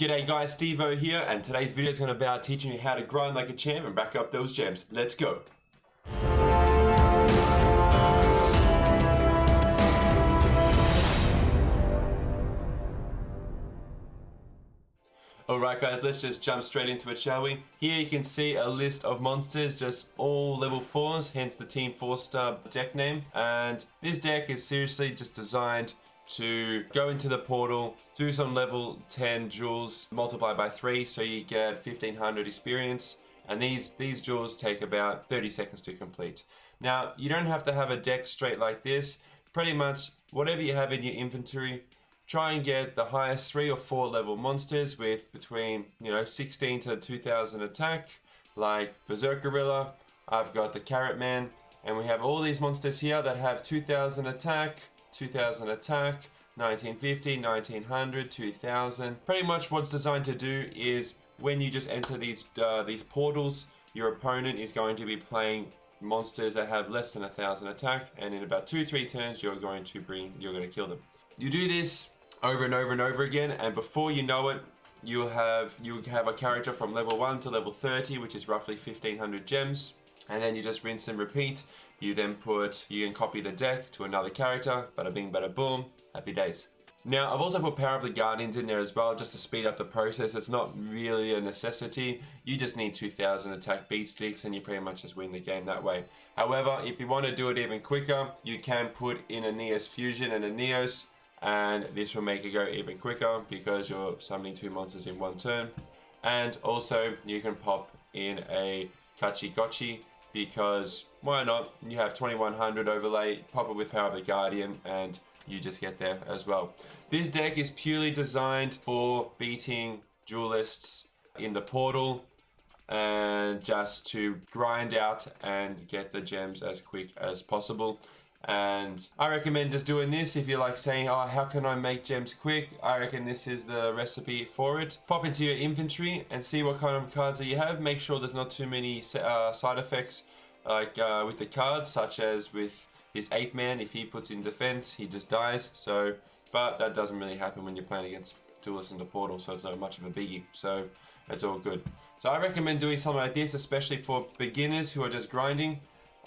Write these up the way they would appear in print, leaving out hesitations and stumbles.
G'day guys, Stevo here, and today's video is going to be about teaching you how to grind like a champ and rack up those gems. Let's go! Alright guys, let's just jump straight into it, shall we? Here you can see a list of monsters, just all level 4s, hence the Team 4-star deck name. And this deck is seriously just designed to go into the portal, do some level 10 jewels, multiply by 3, so you get 1500 experience. And these jewels take about 30 seconds to complete. Now, you don't have to have a deck straight like this. Pretty much whatever you have in your inventory, try and get the highest 3 or 4 level monsters with between 16 to 2000 attack, like Berserk Gorilla. I've got the Carrot Man, and we have all these monsters here that have 2000 attack, 2000 attack, 1950, 1900, 2000. Pretty much what's designed to do is when you just enter these portals, your opponent is going to be playing monsters that have less than 1000 attack, and in about 2-3 turns you're going to kill them. You do this over and over and over again, and before you know it, you have a character from level 1 to level 30, which is roughly 1500 gems, and then you just rinse and repeat. You then you can copy the deck to another character, bada bing bada boom, happy days. Now I've also put Power of the Guardians in there as well, just to speed up the process. It's not really a necessity, you just need 2000 attack beat sticks and you pretty much just win the game that way. However, if you want to do it even quicker, you can put in a Neos Fusion and a Neos, and this will make it go even quicker because you're summoning 2 monsters in 1 turn. And also you can pop in a Kachi Gotchi, because why not? You have 2100 overlay, pop it with Power of the Guardian, and you just get there as well. This deck is purely designed for beating duelists in the portal and just to grind out and get the gems as quick as possible. And I recommend just doing this if you're like saying, oh, how can I make gems quick? I reckon this is the recipe for it. Pop into your inventory and see what kind of cards that you have. Make sure there's not too many side effects like with the cards, such as with his Ape Man. If he puts in defense, he just dies. So, but that doesn't really happen when you're playing against duelists in the portal, so it's not much of a biggie. So it's all good. So I recommend doing something like this, especially for beginners who are just grinding.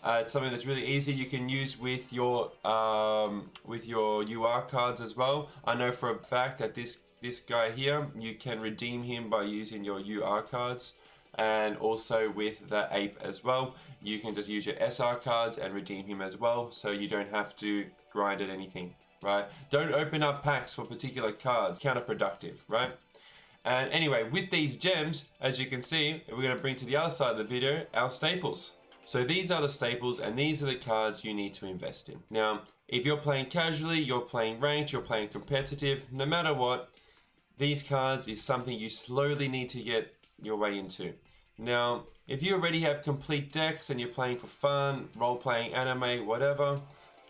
It's something that's really easy. You can use with your UR cards as well. I know for a fact that this guy here, you can redeem him by using your UR cards, and also with the Ape as well. You can just use your SR cards and redeem him as well, so you don't have to grind at anything, right? Don't open up packs for particular cards. Counterproductive, right? And anyway, with these gems, as you can see, we're going to bring to the other side of the video our staples. So these are the staples, and these are the cards you need to invest in. Now, if you're playing casually, you're playing ranked, you're playing competitive, no matter what, these cards is something you slowly need to get your way into. Now, if you already have complete decks and you're playing for fun, role-playing, anime, whatever,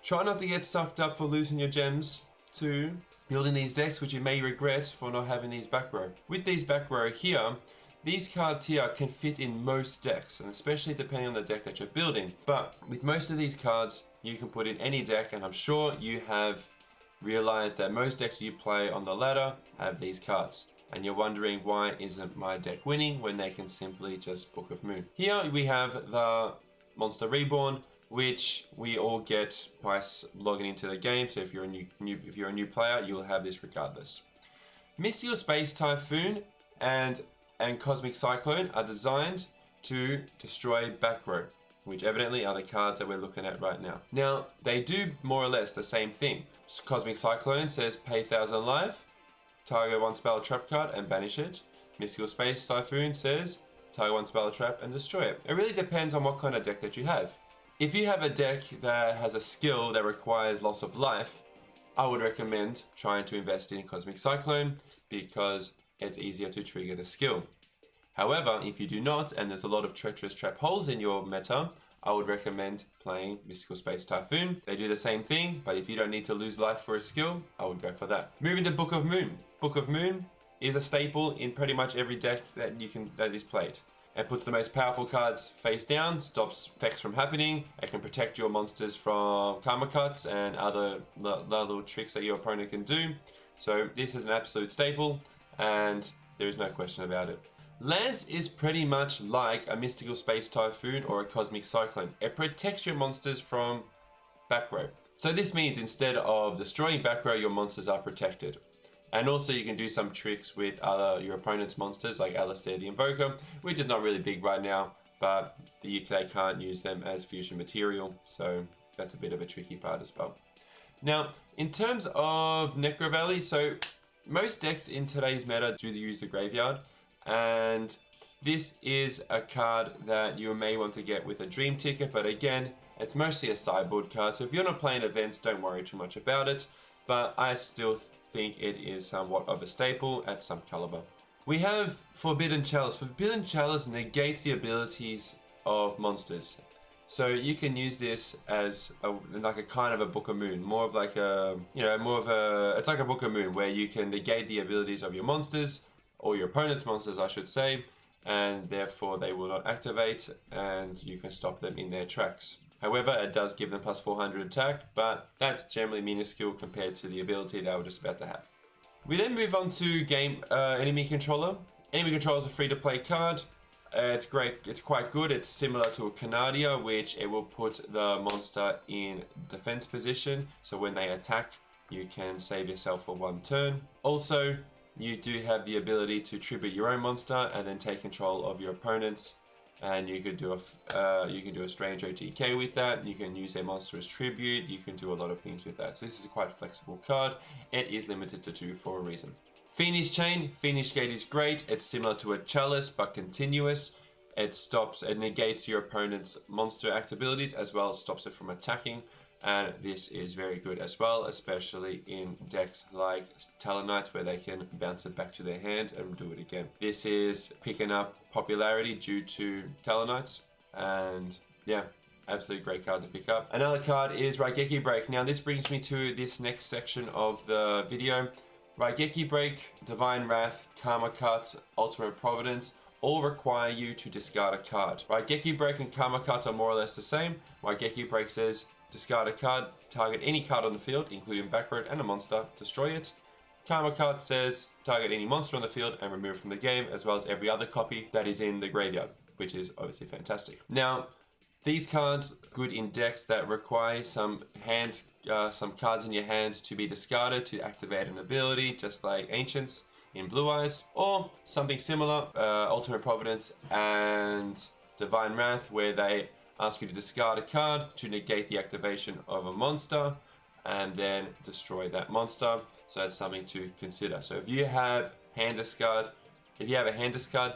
try not to get sucked up for losing your gems to building these decks, which you may regret for not having these back row. With these back row here, these cards here can fit in most decks, and especially depending on the deck that you're building. But with most of these cards, you can put in any deck, and I'm sure you have realized that most decks you play on the ladder have these cards. And you're wondering, why isn't my deck winning when they can simply just Book of Moon? Here we have the Monster Reborn, which we all get by logging into the game. So if you're a new player, you'll have this regardless. Mystical Space Typhoon and Cosmic Cyclone are designed to destroy back row, which evidently are the cards that we're looking at right now. Now, they do more or less the same thing. Cosmic Cyclone says pay 1000 life, target 1 spell trap card and banish it. Mystical Space Typhoon says target 1 spell trap and destroy it. It really depends on what kind of deck that you have. If you have a deck that has a skill that requires loss of life, I would recommend trying to invest in Cosmic Cyclone because it's easier to trigger the skill. However, if you do not, and there's a lot of treacherous trap holes in your meta, I would recommend playing Mystical Space Typhoon. They do the same thing, but if you don't need to lose life for a skill, I would go for that. Moving to Book of Moon. Book of Moon is a staple in pretty much every deck that is played. It puts the most powerful cards face down, stops effects from happening. It can protect your monsters from karma cuts and other little tricks that your opponent can do. So this is an absolute staple. And There is no question about it. Lance is pretty much like a mystical space typhoon or a cosmic cyclone. It protects your monsters from back row. So this means instead of destroying back row, your monsters are protected. And also you can do some tricks with your opponent's monsters like Alistair the Invoker, which is not really big right now, but the UK can't use them as fusion material, so that's a bit of a tricky part as well. Now, in terms of Necro Valley, so most decks in today's meta do use the graveyard, and this is a card that you may want to get with a dream ticket, but again, it's mostly a sideboard card, so if you're not playing events, don't worry too much about it, but I still think it is somewhat of a staple at some caliber. We have Forbidden Chalice. Forbidden Chalice negates the abilities of monsters. So you can use this as like a kind of a Book of Moon, more of like a, it's like a Book of Moon where you can negate the abilities of your monsters, or your opponent's monsters I should say, and therefore they will not activate and you can stop them in their tracks. However, it does give them plus 400 attack, but that's generally minuscule compared to the ability they were just about to have. We then move on to Enemy Controller. Enemy Controller is a free-to-play card. It's great. It's quite good. It's similar to a Canadia, which it will put the monster in defense position. So when they attack, you can save yourself for one turn. Also, you do have the ability to tribute your own monster and then take control of your opponent's. And you could do a strange OTK with that. You can use their monster as tribute. You can do a lot of things with that. So this is a quite flexible card. It is limited to 2 for a reason. Fiendish Chain. Fiendish Gate is great. It's similar to a Chalice but continuous. It negates your opponent's monster act abilities as well as stops it from attacking. And this is very good as well, especially in decks like Talonites where they can bounce it back to their hand and do it again. This is picking up popularity due to Talonites, and yeah, absolutely great card to pick up. Another card is Raigeki Break. Now this brings me to this next section of the video. Raigeki Break, Divine Wrath, Karma Cut, Ultimate Providence all require you to discard a card. Raigeki Break and Karma Cut are more or less the same. Raigeki Break says discard a card, target any card on the field, including back row and a monster, destroy it. Karma Card says target any monster on the field and remove it from the game, as well as every other copy that is in the graveyard, which is obviously fantastic. Now, these cards are good in decks that require some cards in your hand to be discarded to activate an ability, just like Ancients in Blue Eyes, or something similar, Ultimate Providence and Divine Wrath, where they ask you to discard a card to negate the activation of a monster and then destroy that monster. So that's something to consider. So if you have a hand discard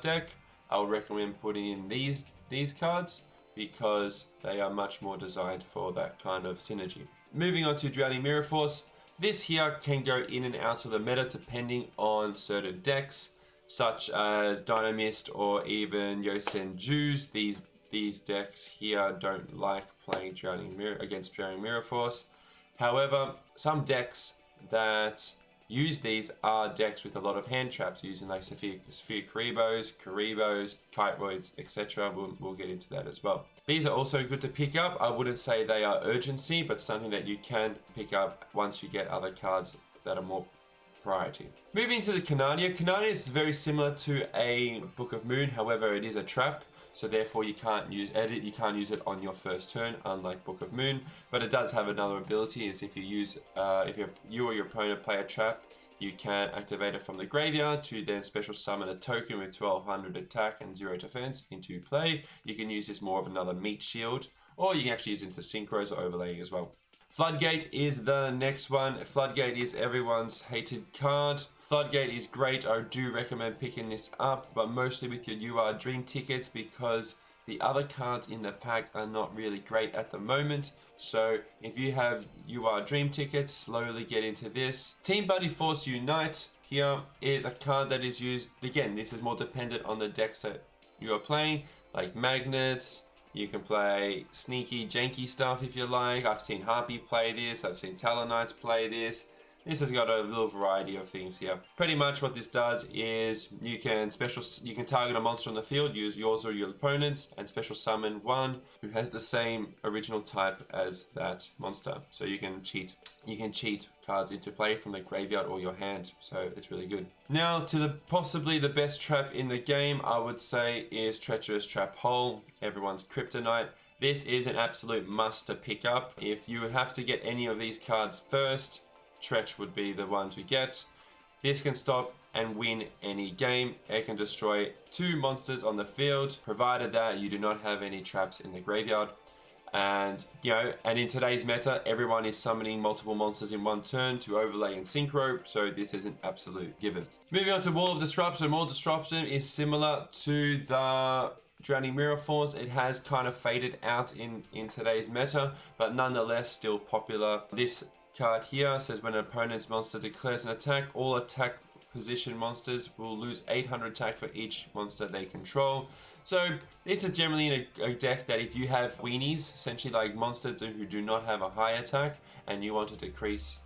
deck, I would recommend putting in these cards because they are much more designed for that kind of synergy. Moving on to Drowning Mirror Force. This here can go in and out of the meta depending on certain decks, such as Dynamist or even Yosenju's. These decks here don't like playing against Drowning Mirror Force. However, some decks that use these are decks with a lot of hand traps using like Sphere Karibos, Kiteroids, etc. We'll get into that as well. These are also good to pick up. I wouldn't say they are urgency, but something that you can pick up once you get other cards that are more priority. Moving to the Canadia. Canadia is very similar to a Book of Moon, however it is a trap. So therefore you can't use it on your first turn, unlike Book of Moon. But it does have another ability, is if you or your opponent play a trap, you can activate it from the graveyard to then special summon a token with 1200 attack and 0 defense into play. You can use this more of another meat shield, or you can actually use it into synchros or overlaying as well. Floodgate is the next one. Floodgate is everyone's hated card. Floodgate is great. I do recommend picking this up, but mostly with your UR Dream tickets because the other cards in the pack are not really great at the moment. So if you have UR Dream tickets, slowly get into this. Team Buddy Force Unite here is a card that is used, again, this is more dependent on the decks that you are playing, like Magnets. You can play sneaky, janky stuff if you like. I've seen Harpy play this. I've seen Talonites play this. This has got a little variety of things here. Pretty much what this does is you can target a monster on the field, use yours or your opponent's, and special summon one who has the same original type as that monster. So you can cheat cards into play from the graveyard or your hand, so it's really good. Now to possibly the best trap in the game, I would say, is Treacherous Trap Hole, everyone's kryptonite. This is an absolute must to pick up. If you would have to get any of these cards first, Tretch would be the one to get. This can stop and win any game. It can destroy 2 monsters on the field, provided that you do not have any traps in the graveyard. And in today's meta, everyone is summoning multiple monsters in one turn to overlay in synchro, so this is an absolute given. Moving on to Wall of Disruption. Wall of Disruption is similar to the Drowning Mirror Force. It has kind of faded out in today's meta, but nonetheless still popular. This card here says when an opponent's monster declares an attack, all attack position monsters will lose 800 attack for each monster they control. So this is generally in a deck that if you have weenies, essentially like monsters who do not have a high attack, and you want to decrease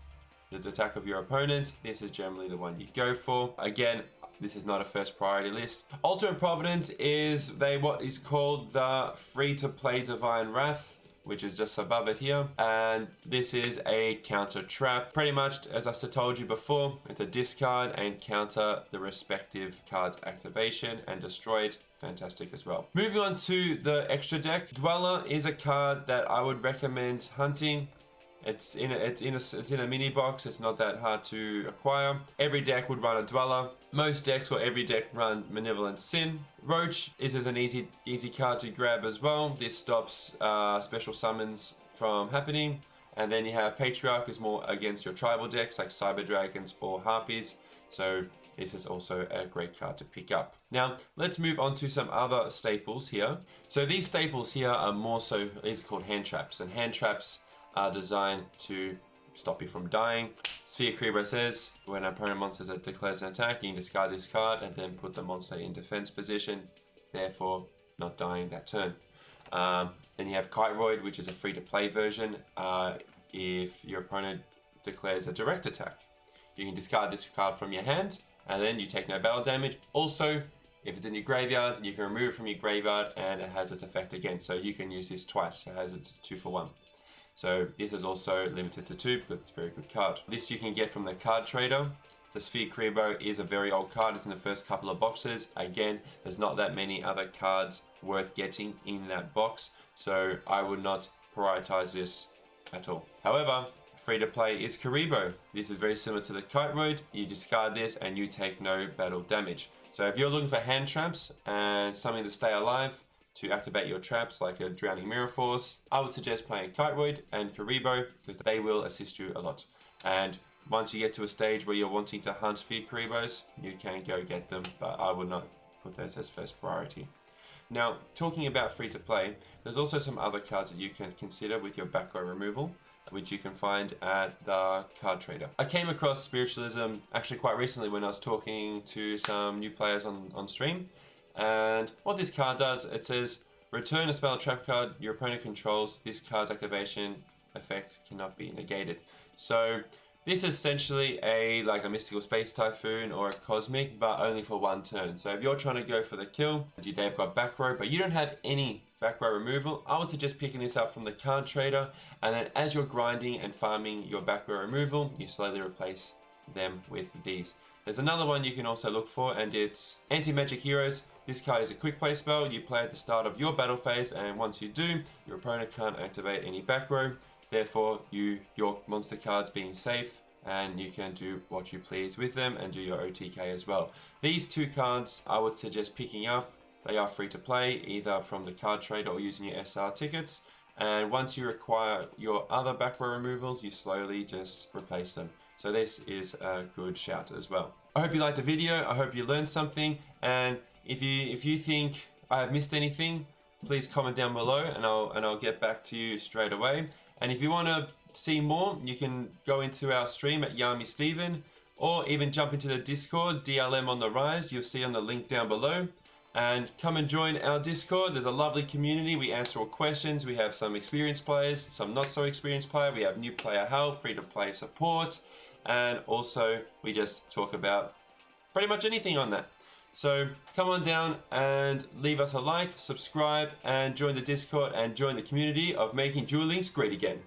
the attack of your opponent, this is generally the one you go for. Again, this is not a first priority list. Ultimate Providence is what is called the free-to-play Divine Wrath, which is just above it here, and this is a counter trap. Pretty much, as I told you before, it's a discard and counter the respective card's activation and destroy it. Fantastic as well. Moving on to the extra deck, Dweller is a card that I would recommend hunting. It's in a mini box. It's not that hard to acquire. Every deck would run a Dweller. Most decks or every deck run Malevolent Sin. Roach is an easy card to grab as well. This stops special summons from happening. And then you have Patriarch, is more against your tribal decks like Cyber Dragons or Harpies. So this is also a great card to pick up. Now let's move on to some other staples here. So these staples here are more so, these are called hand traps, and hand traps are designed to stop you from dying. Sphere Creeper says when an opponent monster declares an attack, you can discard this card and then put the monster in defense position, therefore not dying that turn. Then you have Kiteroid, which is a free-to-play version. If your opponent declares a direct attack, you can discard this card from your hand and then you take no battle damage. Also, if it's in your graveyard, you can remove it from your graveyard and it has its effect again. So you can use this twice. It has a 2-for-1. So this is also limited to 2 because it's a very good card. This you can get from the card trader. The Sphere Creeper is a very old card. It's in the first couple of boxes. Again, there's not that many other cards worth getting in that box, so I would not prioritize this at all. However, free to play is Karibo. This is very similar to the Kiteroid. You discard this and you take no battle damage. So if you're looking for hand traps and something to stay alive, to activate your traps like a Drowning Mirror Force, I would suggest playing Kiteroid and Karibo because they will assist you a lot. And once you get to a stage where you're wanting to hunt for your Karibos, you can go get them, but I would not put those as first priority. Now, talking about free to play, there's also some other cards that you can consider with your back row removal, which you can find at the card trader. I came across Spiritualism actually quite recently when I was talking to some new players on stream. And what this card does, it says return a spell trap card your opponent controls. This card's activation effect cannot be negated. So this is essentially like a Mystical Space Typhoon or a Cosmic, but only for 1 turn. So if you're trying to go for the kill, they've got back row, but you don't have any back row removal, I would suggest picking this up from the card trader, and then as you're grinding and farming your back row removal, you slowly replace them with these. There's another one you can also look for, and it's Anti-Magic Heroes. This card is a quick play spell you play at the start of your battle phase, and once you do, your opponent can't activate any back row. Therefore, your monster cards being safe, and you can do what you please with them and do your OTK as well. These 2 cards I would suggest picking up. They are free to play, either from the card trader or using your SR tickets. And once you acquire your other back row removals, you slowly just replace them. So this is a good shout as well. I hope you liked the video. I hope you learned something. And if you think I have missed anything, please comment down below and I'll get back to you straight away. And if you want to see more, you can go into our stream at Yami Steven, or even jump into the Discord, DLM on the Rise. You'll see on the link down below. And come and join our Discord. There's a lovely community. We answer all questions. We have some experienced players, some not so experienced players. We have new player help, free to play support. and also we just talk about pretty much anything on that. So come on down and leave us a like, subscribe, and join the Discord and join the community of making duel links great again.